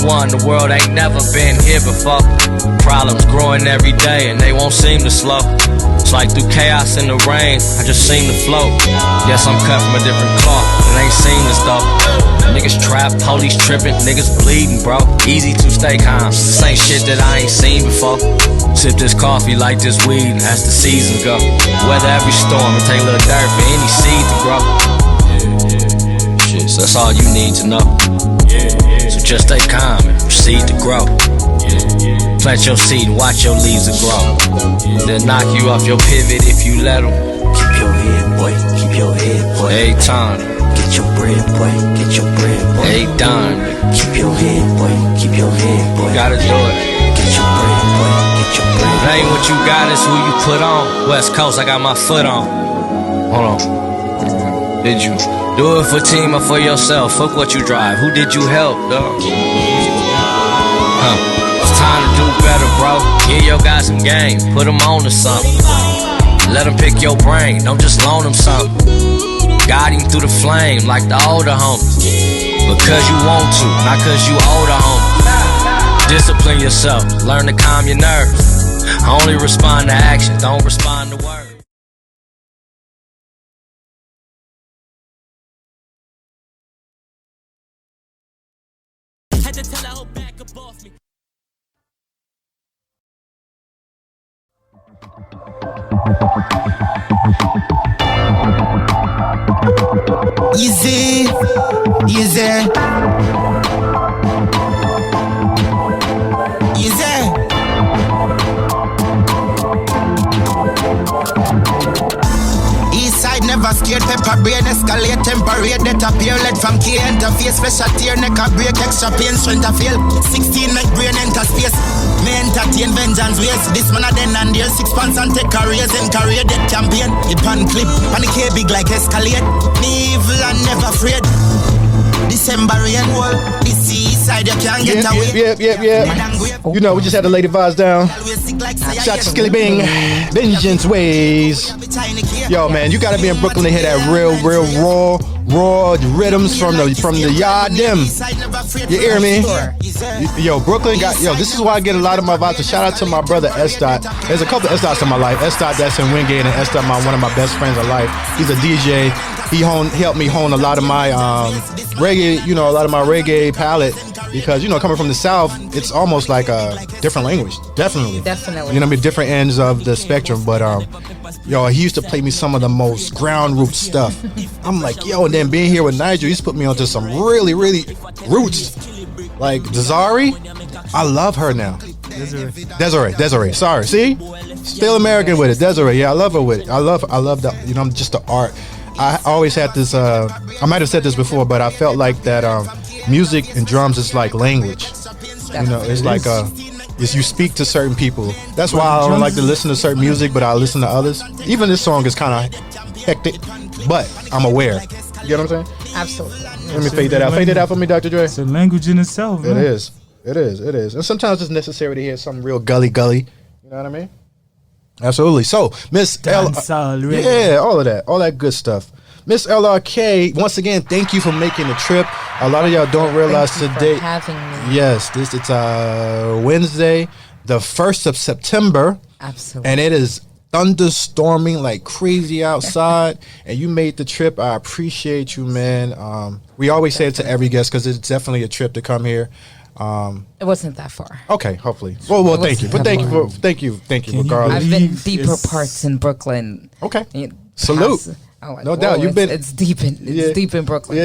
one, the world ain't never been here before. Problems growing every day and they won't seem to slow. It's like through chaos and the rain, I just seem to float. Yes, I'm cut from a different cloth, it ain't seamless though. Niggas trapped, police tripping, niggas bleeding, bro. Easy to stay calm, this ain't shit that I ain't seen before. Sip this coffee like this weed and as the seasons go. Weather every storm and take a little dirt for any seed to grow. Shit, so that's all you need to know. So just stay calm and proceed to grow. Plant your seed and watch your leaves grow. They'll knock you off your pivot if you let them. Keep your head, boy, keep your head, boy. Every time. Get your bread, boy, get your bread, boy. Every dime. Keep your head, boy, keep your head, boy. You gotta do it. Get your bread, boy, get your bread. It ain't what you got, it's who you put on. West Coast, I got my foot on. Hold on. Did you do it for team or for yourself? Fuck what you drive. Who did you help, dog? It's time to do better, bro. Give your guys some game. Put them on to something. Let them pick your brain. Don't just loan them something. Guide him through the flame like the older homies. Because you want to, not cause you older homies. Discipline yourself. Learn to calm your nerves. Only respond to action. Don't respond to words. Easy, easy, easy. Eastside never scared, pepper brain escalate, temporary that appear, let from key interface, special tear, neck a break, extra pain, strength a fail. 16 make brain enter space. Me entertain vengeance ways. This man a then and there 6 pounds and take careers in career dead campaign. It pan clip, panic here big like escalate. Me evil and never afraid. December rain wall, this seaside you can't get away. Yeah. You know, we just had the lady vibes down. Shout to Skillibeng Vengeance ways. Yo, man, you gotta be in Brooklyn to hear that real raw rhythms from the yard them. You hear me? Yo, Brooklyn got, this is why I get a lot of my vibes. So shout out to my brother S. There's a couple of S. Dots in my life. S. That's in Wingate, and S. One of my best friends in life. He's a DJ. He helped me hone a lot of my reggae, a lot of my reggae palette, because coming from the South, it's almost like a different language. Definitely. Different ends of the spectrum. But he used to play me some of the most ground root stuff. I'm like, and then being here with Nigel, he's put me onto some really roots. Like Desiree, I love her now. Desiree. Sorry, see, still American with it. Desiree, I love her with it. I love that. Just the art. I always had this. I might have said this before, but I felt like that music and drums is like language. It's like you speak to certain people. That's why I don't like to listen to certain music, but I listen to others. Even this song is kind of hectic, but I'm aware. You get what I'm saying? Absolutely. Let me fade that out. Fade it out for me, Dr. Dre. It's a language in itself, man. It is. And sometimes it's necessary to hear something real gully. You know what I mean? Absolutely. So, Miss L, all of that good stuff. Miss LRK, once again, thank you for making the trip. A lot of y'all don't realize today. Having me. Yes, it's Wednesday, the 1st of September. Absolutely. And it is thunderstorming like crazy outside, and you made the trip. I appreciate you, man. We always say it to every guest because it's definitely a trip to come here. It wasn't that far. Okay, hopefully. Well, thank you. But thank you. Regardless, I've been deeper parts in Brooklyn. Okay, salute. No doubt, you've been. It's deep in Brooklyn.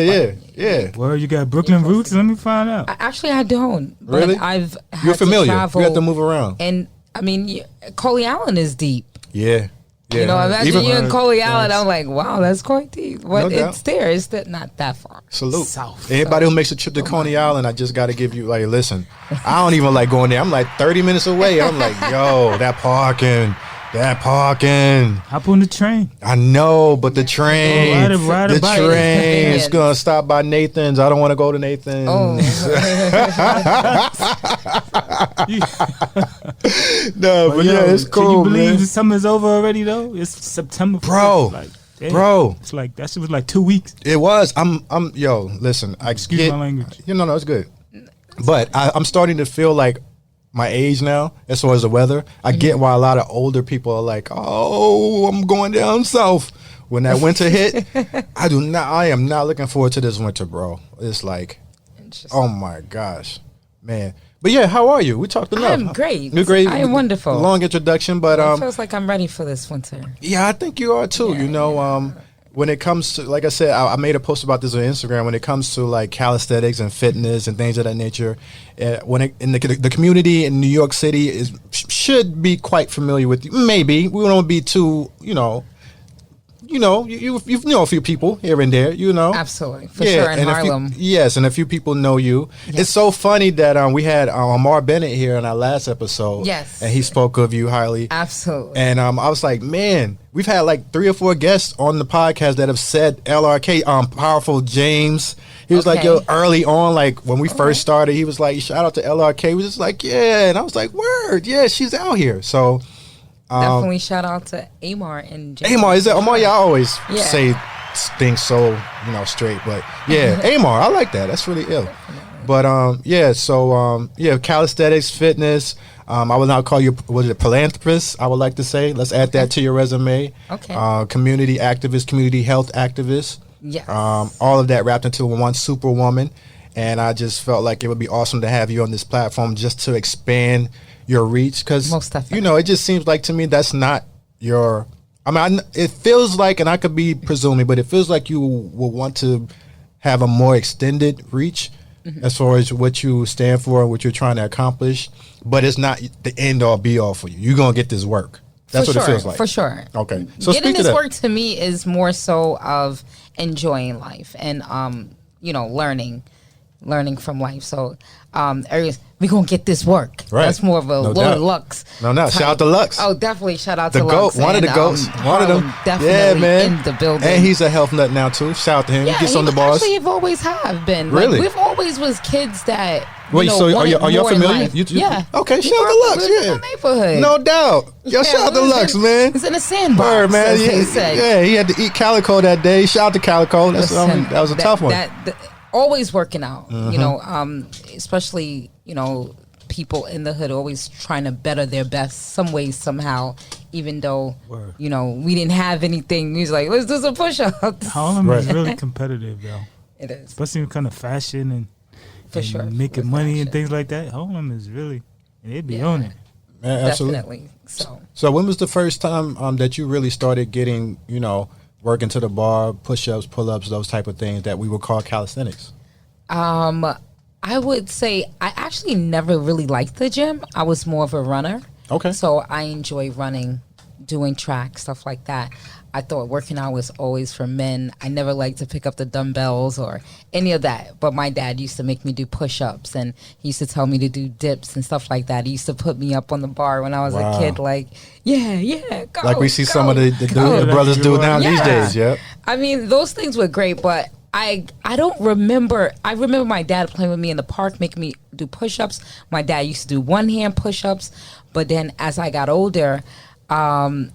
Yeah. Well, you got Brooklyn roots. Let me find out. Actually, I don't. Really? I've had You're familiar. To travel, you have to move around. And I mean, Coley Island is deep. Yeah. Imagine you in Coley Island. I'm like, wow, that's quite deep. But it's there. It's not that far. Salute. South. Anybody who makes a trip to Coney Island, I just got to give you, listen, I don't even like going there. I'm like 30 minutes away. I'm like, yo, that parking. Hop on the train. I know, but the train. Ride a bike. Train is going to stop by Nathan's. I don't want to go to Nathan's. Oh. No, but it's cool. Can you believe man. the summer's over already though? It's September 1st. Bro. It's like that shit was like 2 weeks. It was. Listen. Excuse my language. No, it's good. But I'm starting to feel like my age now, as far as the weather. I get why a lot of older people are like, oh, I'm going down south. When that winter hit, I am not looking forward to this winter, bro. It's like, oh my gosh, man. But yeah, how are you? We talked enough. I'm great. You're great. I am wonderful. Long introduction, but it feels like I'm ready for this winter. Yeah, I think you are too. Yeah, when it comes to, like I said, I made a post about this on Instagram. When it comes to like calisthenics and fitness and things of that nature, the community in New York City should be quite familiar with you. Maybe we don't be too, you know a few people here and there, Absolutely. For sure, in Harlem. And a few people know you. Yes. It's so funny that we had Amar Bennett here in our last episode. Yes. And he spoke of you highly. Absolutely. And I was like, man, we've had like 3 or 4 guests on the podcast that have said LRK, Powerful James. He was like, yo, early on, like when we first started, he was like, shout out to LRK. He was just like, yeah. And I was like, word, yeah, she's out here. So definitely shout out to Amar and James. Amar, is that Amar? Yeah, I always say things so straight, but yeah, Amar, I like that. That's really ill. But calisthenics, fitness. I would now call you philanthropist. I would like to say. Let's add that to your resume. Okay. Community activist, community health activist. Yes. All of that wrapped into one superwoman, and I just felt like it would be awesome to have you on this platform just to expand your reach, because it just seems like to me that's not your. It feels like, and I could be presuming, but it feels like you will want to have a more extended reach as far as what you stand for and what you're trying to accomplish. But it's not the end all be all for you. You're gonna get this work. That's what it feels like. For sure. Okay. So getting this work to me is more so of enjoying life and learning from life. So we're going to get this work. Right. That's more of a Lord Lux. No. Shout out to Lux. Oh, definitely shout out to the Lux. One of the goats. One of them. Definitely in the building. And he's a health nut now, too. Shout out to him. Yeah, he gets on the bars. Actually, you've always have been. Really? Like, we've always was kids that, Wait, so are y'all familiar? Yeah. Okay, shout out to Lux. Yeah. Neighborhood. No doubt. Yo, shout out to Lux, man. He's in a sandbox, man. Yeah, he had to eat Calico that day. Shout out to Calico. That was a tough one. Always working out, especially, people in the hood always trying to better their best some way, somehow, even though, we didn't have anything. He's like, let's do some push-ups. Harlem is really competitive, though. It is. Especially in kind of fashion and making money and things like that. Harlem is really, they be on it. Yeah, absolutely. So when was the first time that you really started getting, working to the bar, push-ups, pull-ups, those type of things that we would call calisthenics? I would say I actually never really liked the gym. I was more of a runner. Okay. So I enjoy running, doing track, stuff like that. I thought working out was always for men. I never liked to pick up the dumbbells or any of that. But my dad used to make me do push-ups, and he used to tell me to do dips and stuff like that. He used to put me up on the bar when I was a kid, like, go. Like we see some of the brothers do now these days, yep. I mean, those things were great, but I don't remember. I remember my dad playing with me in the park, making me do push-ups. My dad used to do one-hand push-ups. But then as I got older, I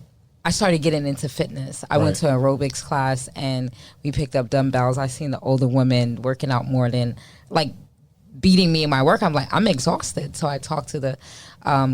started getting into fitness. I went to aerobics class and we picked up dumbbells. I seen the older women working out more than like beating me in my work. I'm like, I'm exhausted. So I talked to the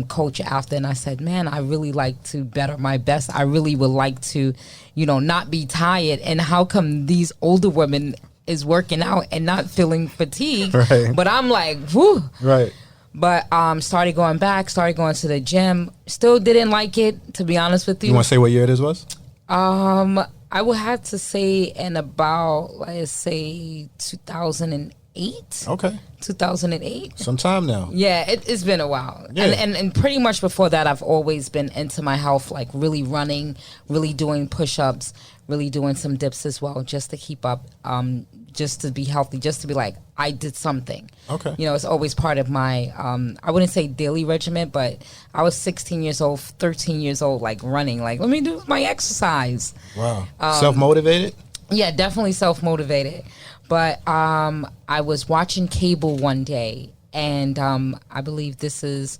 coach after and I said, man, I really like to better my best. I really would like to, not be tired. And how come these older women is working out and not feeling fatigued? Right. But I'm like, whoo. Right. But started going to the gym. Still didn't like it, to be honest with you. You want to say what year this was? I would have to say in about, let's say, 2008. Okay. 2008. Some time now. Yeah, it's been a while. Yeah. And pretty much before that, I've always been into my health, like really running, really doing push-ups, really doing some dips as well, just to keep up, just to be healthy, just to be like, I did something. Okay. It's always part of my, I wouldn't say daily regimen, but I was 16 years old, 13 years old, like running, like, let me do my exercise. Wow. Self-motivated? Yeah, definitely self-motivated. But I was watching cable one day, and I believe this is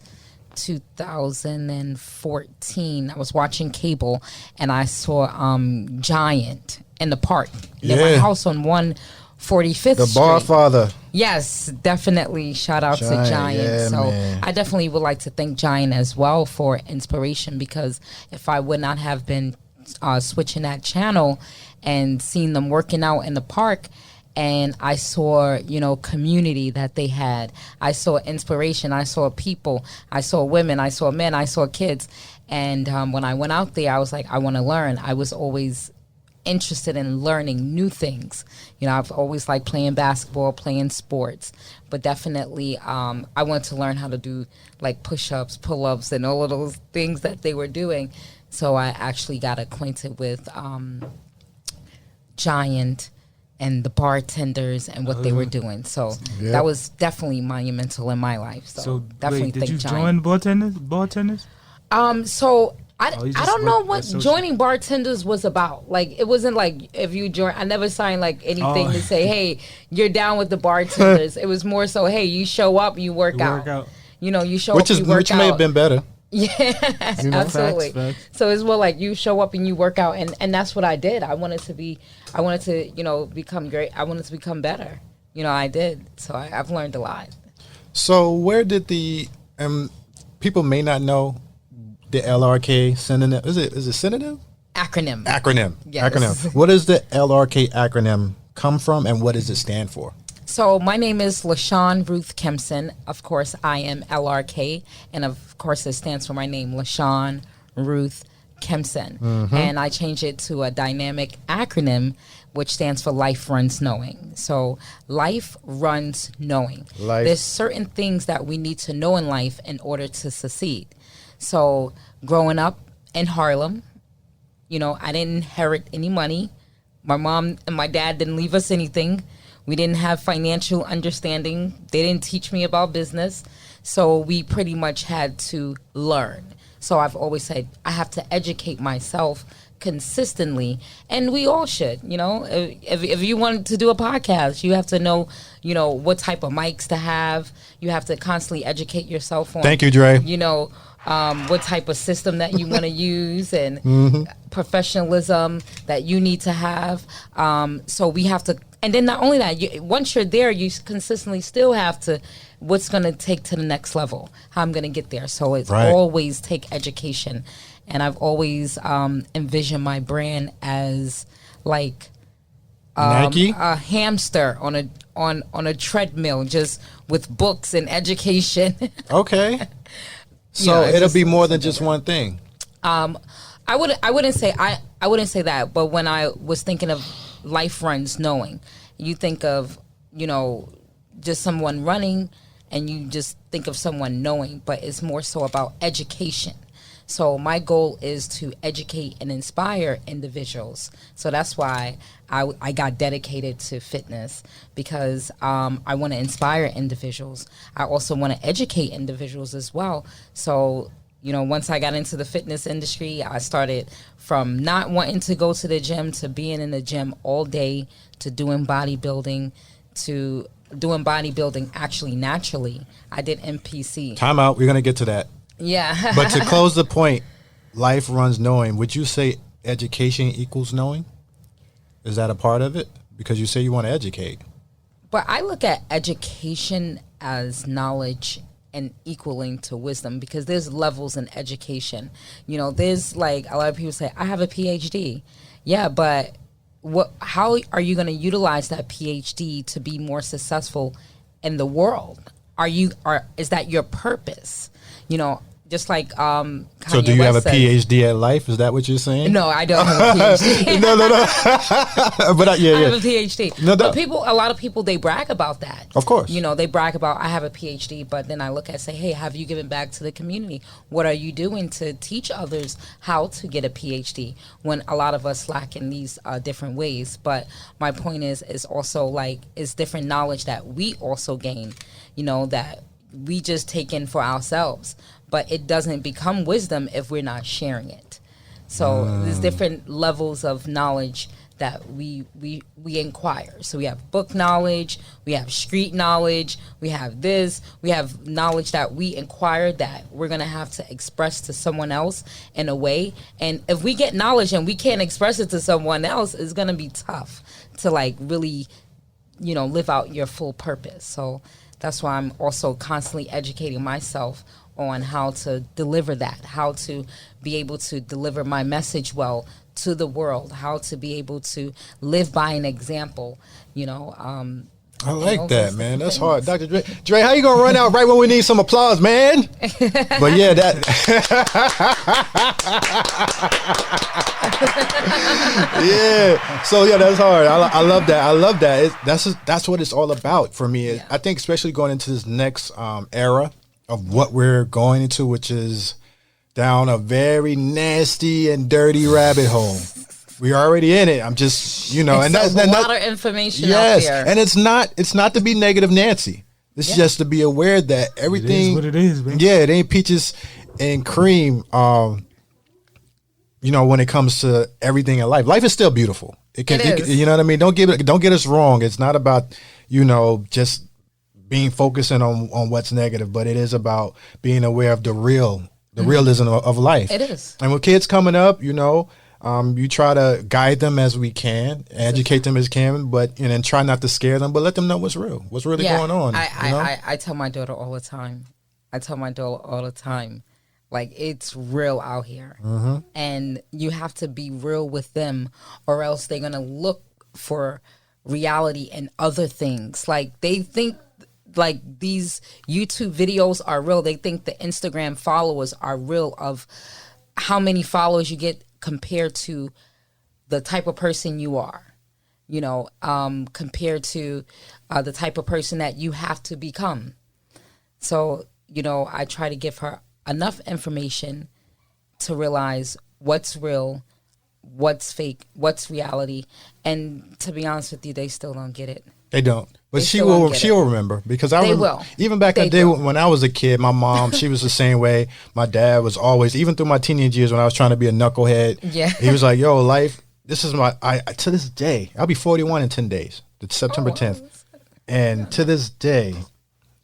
2014. I was watching cable, and I saw Giant in the park near my house on 145th Street. The Bar Father. Yes, definitely. Shout out to Giant. Yeah, so man. I definitely would like to thank Giant as well for inspiration, because if I would not have been switching that channel and seeing them working out in the park, and I saw, community that they had. I saw inspiration. I saw people. I saw women. I saw men. I saw kids. And when I went out there, I was like, I want to learn. I was always interested in learning new things. I've always liked playing basketball, playing sports, but definitely I wanted to learn how to do like push-ups, pull-ups, and all of those things that they were doing. So I actually got acquainted with Giant and the bartenders and what they were doing. So that was definitely monumental in my life. So definitely did you Giant. join bartenders? So I don't know what associate? joining bartenders was about. Like, it wasn't like if you join, I never signed like anything to say, hey, you're down with the bartenders. It was more so, hey, you show up, you work out. You show up, you work out. Which may have been better. Yeah, absolutely. Facts. So it's more like you show up and you work out, and that's what I did. I wanted to become great. I wanted to become better. I did. So I've learned a lot. So where did the people may not know the LRK synonym? Is it synonym? Acronym. Yes. Acronym. What does the LRK acronym come from, and what does it stand for? So my name is Leshon Ruth Kempson. Of course, I am LRK, and of course, it stands for my name, Leshon Ruth Kempson. Mm-hmm. And I changed it to a dynamic acronym, which stands for Life Runs Knowing. So Life Runs Knowing. There's certain things that we need to know in life in order to succeed. So growing up in Harlem, I didn't inherit any money. My mom and my dad didn't leave us anything. We didn't have financial understanding. They didn't teach me about business. So we pretty much had to learn. So I've always said I have to educate myself consistently, and we all should. If you want to do a podcast, you have to know what type of mics to have. You have to constantly educate yourself on. Thank you, Dre. What type of system that you want to use, and professionalism that you need to have. So we have to, and then not only that, once you're there, you consistently still have to, what's going to take to the next level, how I'm going to get there. So it's always take education. And I've always envisioned my brand as like Nike? A hamster on a treadmill, just with books and education. Okay. So it'll be more than just one thing. I wouldn't say that, but when I was thinking of Life Runs Knowing, you think of, just someone running, and you just think of someone knowing, but it's more so about education. So my goal is to educate and inspire individuals. So that's why I got dedicated to fitness, because I want to inspire individuals. I also want to educate individuals as well. So, once I got into the fitness industry, I started from not wanting to go to the gym to being in the gym all day, to doing bodybuilding, actually naturally. I did NPC. Time out. We're going to get to that. Yeah. But to close the point, Life Runs Knowing, would you say education equals knowing? Is that a part of it? Because you say you want to educate. But I look at education as knowledge and equaling to wisdom, because there's levels in education. There's like a lot of people say, I have a PhD. Yeah, but how are you going to utilize that PhD to be more successful in the world? Is that your purpose? Just like Kanye So do you West have a PhD at life? Is that what you're saying? No, I don't have a PhD. No. But I have a PhD. No, but a lot of people, they brag about that. Of course. They brag about, I have a PhD, but then I look at say, hey, have you given back to the community? What are you doing to teach others how to get a PhD, when a lot of us lack in these different ways? But my point is also like, it's different knowledge that we also gain, that we just take in for ourselves. But it doesn't become wisdom if we're not sharing it. So there's different levels of knowledge that we inquire. So we have book knowledge, we have street knowledge, we have knowledge that we inquire that we're gonna have to express to someone else in a way. And if we get knowledge and we can't express it to someone else, it's gonna be tough to like really live out your full purpose. So that's why I'm also constantly educating myself on how to deliver that, how to be able to deliver my message well to the world, how to be able to live by an example, I like that, man. That's hard. Dr. Dre, how you going to run out right when we need some applause, man? But yeah, that. Yeah. So yeah, that's hard. I love that. I love that. That's what it's all about for me. I think especially going into this next era of what we're going into, which is down a very nasty and dirty rabbit hole. We're already in it. I'm just, and that's a lot of information out there. And it's not to be negative Nancy. It's just to be aware that everything, it is what it is, man. Yeah, it ain't peaches and cream. When it comes to everything in life, life is still beautiful. It is. You know what I mean? Don't get us wrong. It's not about just being focusing on what's negative, but it is about being aware of the realism of life. It is. And with kids coming up, you try to guide them as we can, educate them as can, but and then try not to scare them, but let them know what's real, what's really going on. I tell my daughter all the time. Like, it's real out here. Mm-hmm. And you have to be real with them, or else they're going to look for reality and other things. Like, they think like these YouTube videos are real. They think the Instagram followers are real, of how many followers you get compared to the type of person you are, compared to the type of person that you have to become. So, I try to give her enough information to realize what's real, what's fake, what's reality. And to be honest with you, they still don't get it. They don't. But she will remember, because even back in the day when I was a kid, my mom, she was the same way. My dad was always, even through my teenage years when I was trying to be a knucklehead, he was like, yo, life, this is to this day, I'll be 41 in 10 days. It's September 10th. And to this day,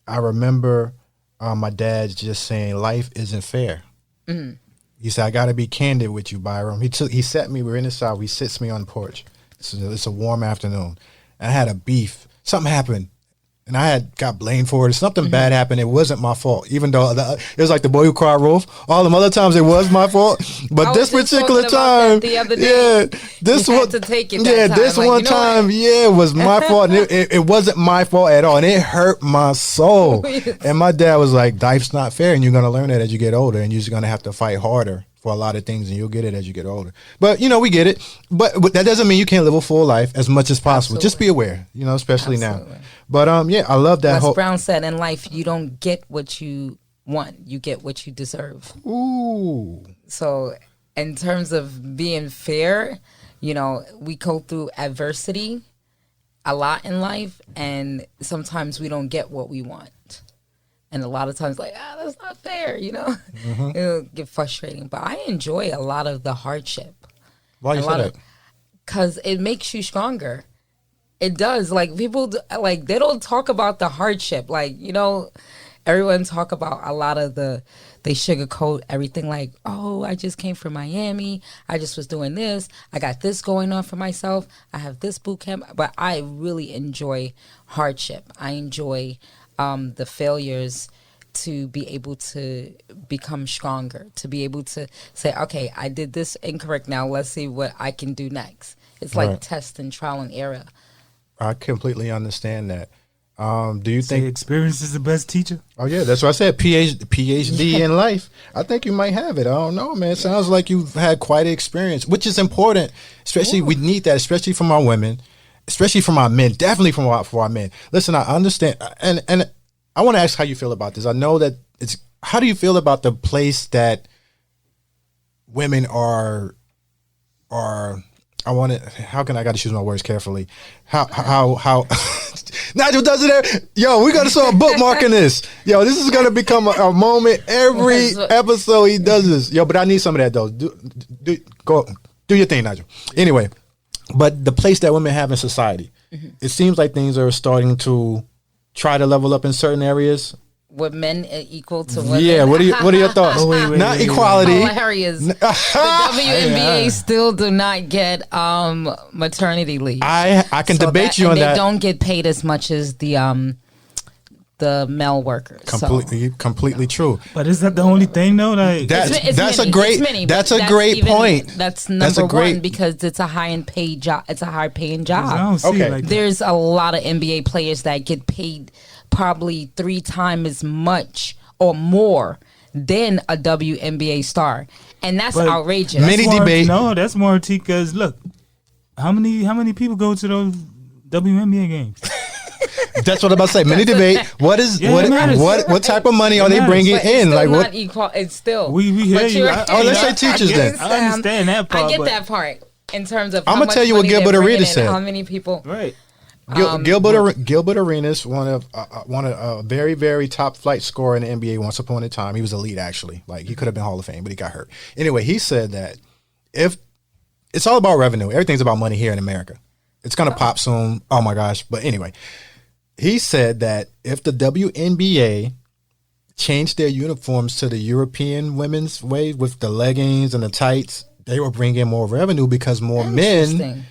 I remember my dad just saying, life isn't fair. Mm-hmm. He said, I got to be candid with you, Byram. He sat me, we were in the South, he sits me on the porch. It's a warm afternoon. I had a beef. Something happened, and I got blamed for it. Something bad happened. It wasn't my fault, even though it was like the boy who cried wolf. All the other times it was my fault, but this particular time, this one time, it was my fault. And it wasn't my fault at all, and it hurt my soul. And my dad was like, "Life's not fair, and you're gonna learn that as you get older, and you're just gonna have to fight harder for a lot of things, and you'll get it as you get older." But we get it. But that doesn't mean you can't live a full life as much as possible. Absolutely. Just be aware, especially now. But I love that. Wes Brown said, in life, you don't get what you want, you get what you deserve. Ooh. So in terms of being fair, we go through adversity a lot in life, and sometimes we don't get what we want. And a lot of times, that's not fair, Mm-hmm. It'll get frustrating. But I enjoy a lot of the hardship. Why you say that? Because it makes you stronger. It does. Like, people, they don't talk about the hardship. Everyone talk about a lot of they sugarcoat everything. Like, oh, I just came from Miami. I just was doing this. I got this going on for myself. I have this boot camp. But I really enjoy hardship. I enjoy the failures, to be able to become stronger, to be able to say, okay, I did this incorrect, now let's see what I can do next. It's like test and trial and error. I completely understand that. Do you think experience is the best teacher? Oh yeah, that's what I said. PhD in life. I think you might have it. I don't know, man. It sounds like you've had quite an experience, which is important. Especially, we need that, especially from our women. Especially from our men, definitely for our men. Listen, I understand, and I want to ask how you feel about this. I know that how do you feel about the place that women are? How can I got to choose my words carefully? How Nigel does it. Yo, we got to start bookmarking this. Yo, this is gonna become a moment every episode he does this. Yo, but I need some of that though. Go do your thing, Nigel. Anyway. But the place that women have in society, it seems like things are starting to try to level up in certain areas. with men equal to women. Yeah, what are your thoughts? Oh, wait, Not equality. Hilarious. The WNBA still do not get maternity leave. I can debate you on they that. They don't get paid as much as the male workers. Completely true. But is that the only thing though? Like that's a great point. That's number one because it's a high paying job. It's a high paying job. There's a lot of NBA players that get paid probably 3 times as much or more than a WNBA star, and that's outrageous. Many debate. No, that's more because look, how many people go to those WNBA games? That's what I'm about to say. Many debate. What type of money are they bringing in? Like what? Not equal. It's still we hear you. Let's say teachers then. I understand that part. I get that part in terms of. I'm gonna tell you what Gilbert Arenas said. How many people? Right. Gilbert Arenas, one of a very, very top flight scorer in the NBA once upon a time. He was elite, actually. Like, he could have been Hall of Fame, but he got hurt. Anyway, he said that if it's all about revenue, everything's about money here in America. It's gonna pop soon. Oh my gosh! But anyway, he said that if the WNBA changed their uniforms to the European women's way with the leggings and the tights, they would bring in more revenue because more men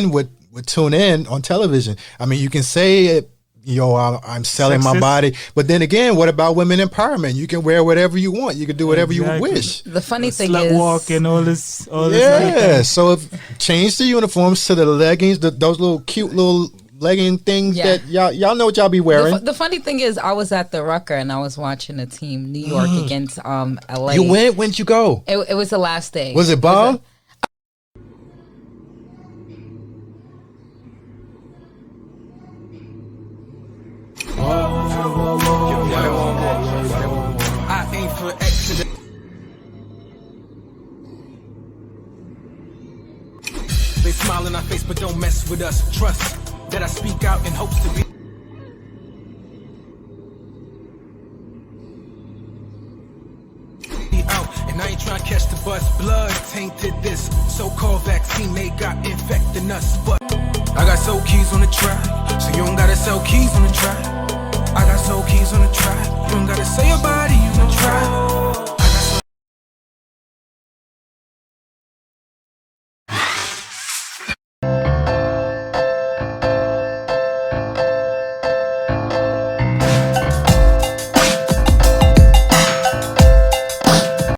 would tune in on television. I mean, you can say it, I'm selling my body, but then again, what about women empowerment? You can wear whatever you want. You can do whatever you wish. The funny thing is, walk and all this. Yeah. So change the uniforms to the leggings, those little cute little legging things that y'all know what y'all be wearing. The funny thing is, I was at the Rucker and I was watching a team, New York against LA. You went? When'd you go? It was the last day. Was it bomb? I aim for excellence. They smile in our face, but don't mess with us. Trust that I speak out in hopes to be. Out, and I ain't trying to catch the bus. Blood tainted this so-called vaccine. They got infecting us, but I got soul keys on the track, so you don't gotta sell keys on the track. I got soul keys on the track. You don't gotta say your body on the track.